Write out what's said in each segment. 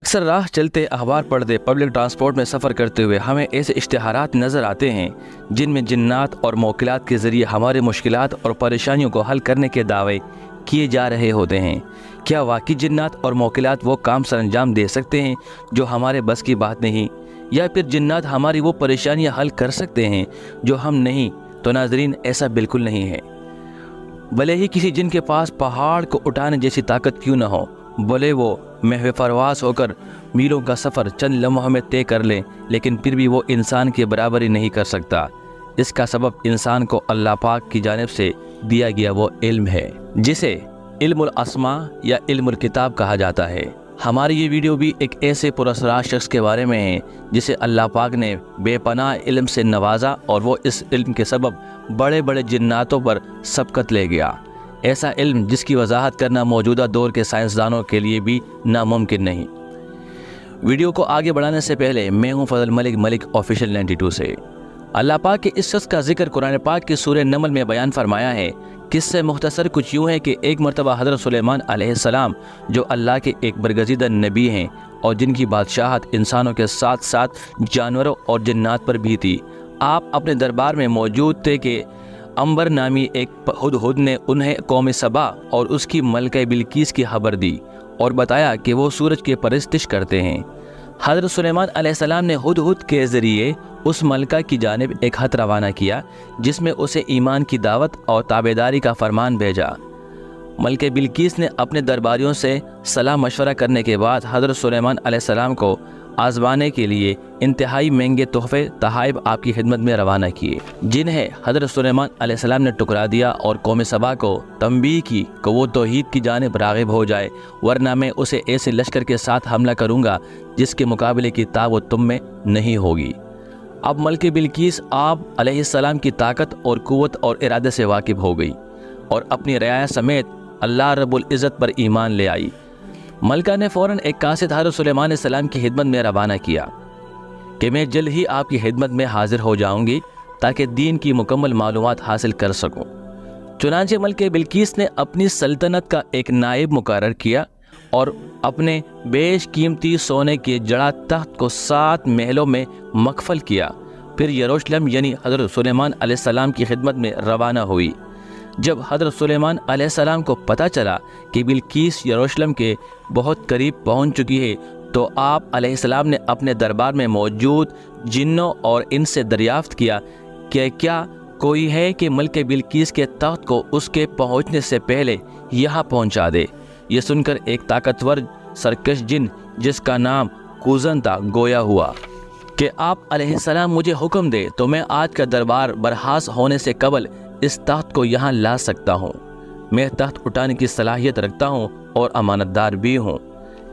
اکثر راہ چلتے، اخبار پڑھتے، پبلک ٹرانسپورٹ میں سفر کرتے ہوئے ہمیں ایسے اشتہارات نظر آتے ہیں جن میں جنات اور موکلات کے ذریعے ہمارے مشکلات اور پریشانیوں کو حل کرنے کے دعوے کیے جا رہے ہوتے ہیں۔ کیا واقعی جنات اور موکلات وہ کام سر انجام دے سکتے ہیں جو ہمارے بس کی بات نہیں، یا پھر جنات ہماری وہ پریشانیاں حل کر سکتے ہیں جو ہم نہیں؟ تو ناظرین، ایسا بالکل نہیں ہے۔ بھلے ہی کسی جن کے پاس پہاڑ کو اٹھانے جیسی طاقت کیوں نہ ہو، بھلے وہ محو پرواز ہو کر میلوں کا سفر چند لمحوں میں طے کر لے، لیکن پھر بھی وہ انسان کی برابری نہیں کر سکتا۔ اس کا سبب انسان کو اللہ پاک کی جانب سے دیا گیا وہ علم ہے جسے علم الاسماء یا علم الکتاب کہا جاتا ہے۔ ہماری یہ ویڈیو بھی ایک ایسے پراسرار شخص کے بارے میں ہے جسے اللہ پاک نے بے پناہ علم سے نوازا، اور وہ اس علم کے سبب بڑے بڑے جناتوں پر سبقت لے گیا۔ ایسا علم جس کی وضاحت کرنا موجودہ دور کے سائنسدانوں کے لیے بھی ناممکن نہیں۔ ویڈیو کو آگے بڑھانے سے پہلے میں ہوں فضل ملک آفیشیل 92 سے۔ اللہ پاک کے اس شخص کا ذکر قرآن پاک کی سورہ نمل میں بیان فرمایا ہے۔ قصے مختصر کچھ یوں ہے کہ ایک مرتبہ حضرت سلیمان علیہ السلام، جو اللہ کے ایک برگزیدہ نبی ہیں اور جن کی بادشاہت انسانوں کے ساتھ ساتھ جانوروں اور جنات پر بھی تھی، آپ اپنے دربار میں موجود تھے کہ عنبر نامی ایک ہدہد نے انہیں قوم سبا اور اس کی ملکہ بلقیس کی خبر دی اور بتایا کہ وہ سورج کی پرستش کرتے ہیں۔ حضرت سلیمان علیہ السلام نے ہدہد کے ذریعے اس ملکہ کی جانب ایک خط روانہ کیا جس میں اسے ایمان کی دعوت اور تابعداری کا فرمان بھیجا۔ ملکہ بلقیس نے اپنے درباریوں سے صلاح مشورہ کرنے کے بعد حضرت سلیمان علیہ السلام کو آزمانے کے لیے انتہائی مہنگے تحفے تحائف آپ کی خدمت میں روانہ کیے، جنہیں حضرت سلیمان علیہ السلام نے ٹکرا دیا اور قوم سبا کو تنبیہ کی کہ وہ توحید کی جانب راغب ہو جائے، ورنہ میں اسے ایسے لشکر کے ساتھ حملہ کروں گا جس کے مقابلے کی طاقت تم میں نہیں ہوگی۔ اب ملکہ بلقیس آپ علیہ السلام کی طاقت اور قوت اور ارادے سے واقف ہو گئی اور اپنی رعایا سمیت اللہ رب العزت پر ایمان لے آئی۔ ملکہ نے فوراً ایک قاصد حضرت سلیمان علیہ السلام کی خدمت میں روانہ کیا کہ میں جلد ہی آپ کی خدمت میں حاضر ہو جاؤں گی تاکہ دین کی مکمل معلومات حاصل کر سکوں۔ چنانچہ ملکہ بلقیس نے اپنی سلطنت کا ایک نائب مقرر کیا اور اپنے بیش قیمتی سونے کے جڑا تخت کو 7 محلوں میں مقفل کیا، پھر یروشلم یعنی حضرت سلیمان علیہ السلام کی خدمت میں روانہ ہوئی۔ جب حضرت سلیمان علیہ السلام کو پتہ چلا کہ بلقیس یروشلم کے بہت قریب پہنچ چکی ہے، تو آپ علیہ السلام نے اپنے دربار میں موجود جنوں اور ان سے دریافت کیا کہ کیا کوئی ہے کہ ملکہ بلقیس کے تخت کو اس کے پہنچنے سے پہلے یہاں پہنچا دے۔ یہ سن کر ایک طاقتور سرکش جن جس کا نام کوزن تھا گویا ہوا کہ آپ علیہ السلام مجھے حکم دے تو میں آج کا دربار برحاس ہونے سے قبل اس تخت کو یہاں لا سکتا ہوں۔ میں تخت اٹھانے کی صلاحیت رکھتا ہوں اور امانت دار بھی ہوں۔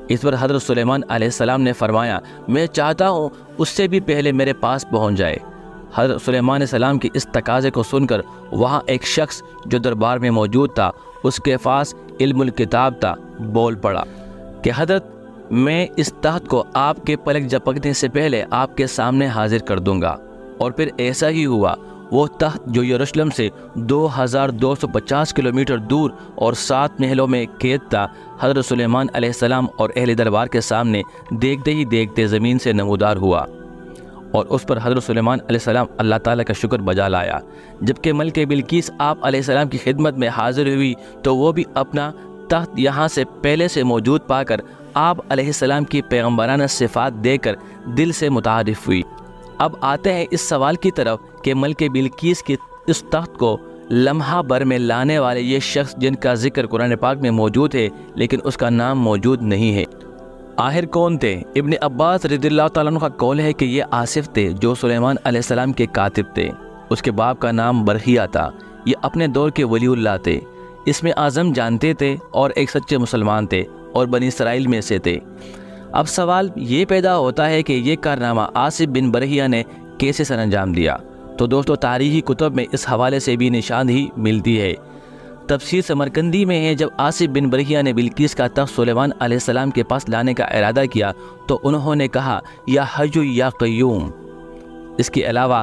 اس پر حضرت سلیمان علیہ السلام نے فرمایا، میں چاہتا ہوں اس سے بھی پہلے میرے پاس پہنچ جائے۔ حضرت سلیمان علیہ السلام کی اس تقاضے کو سن کر وہاں ایک شخص جو دربار میں موجود تھا، اس کے پاس علم الکتاب تھا، بول پڑا کہ حضرت، میں اس تخت کو آپ کے پلک جھپکنے سے پہلے آپ کے سامنے حاضر کر دوں گا۔ اور پھر ایسا ہی ہوا۔ وہ تخت جو یروشلم سے 2250 کلومیٹر دور اور 7 محلوں میں قید تھا، حضرت سلیمان علیہ السلام اور اہل دربار کے سامنے دیکھتے ہی دیکھتے زمین سے نمودار ہوا، اور اس پر حضرت سلیمان علیہ السلام اللہ تعالیٰ کا شکر بجا لایا۔ جبکہ ملکہ بلقیس آپ علیہ السلام کی خدمت میں حاضر ہوئی تو وہ بھی اپنا تخت یہاں سے پہلے سے موجود پا کر آپ علیہ السلام کی پیغمبرانہ صفات دے کر دل سے متعارف ہوئی۔ اب آتے ہیں اس سوال کی طرف کہ ملکہ بلقیس کی اس تخت کو لمحہ بھر میں لانے والے یہ شخص جن کا ذکر قرآن پاک میں موجود ہے لیکن اس کا نام موجود نہیں ہے، آخر کون تھے؟ ابن عباس رضی اللہ تعالیٰ عنہ کا قول ہے کہ یہ آصف تھے جو سلیمان علیہ السلام کے کاتب تھے۔ اس کے باپ کا نام برحیہ تھا۔ یہ اپنے دور کے ولی اللہ تھے، اس میں اعظم جانتے تھے اور ایک سچے مسلمان تھے اور بنی اسرائیل میں سے تھے۔ اب سوال یہ پیدا ہوتا ہے کہ یہ کارنامہ آصف بن برحیہ نے کیسے سر انجام دیا؟ تو دوستو، تاریخی کتب میں اس حوالے سے بھی نشاندہی ملتی ہے۔ تفسیر سمرقندی میں ہے، جب آصف بن برحیہ نے بلقیس کا تخت سلیمان علیہ السلام کے پاس لانے کا ارادہ کیا تو انہوں نے کہا، یا حی یا قیوم۔ اس کے علاوہ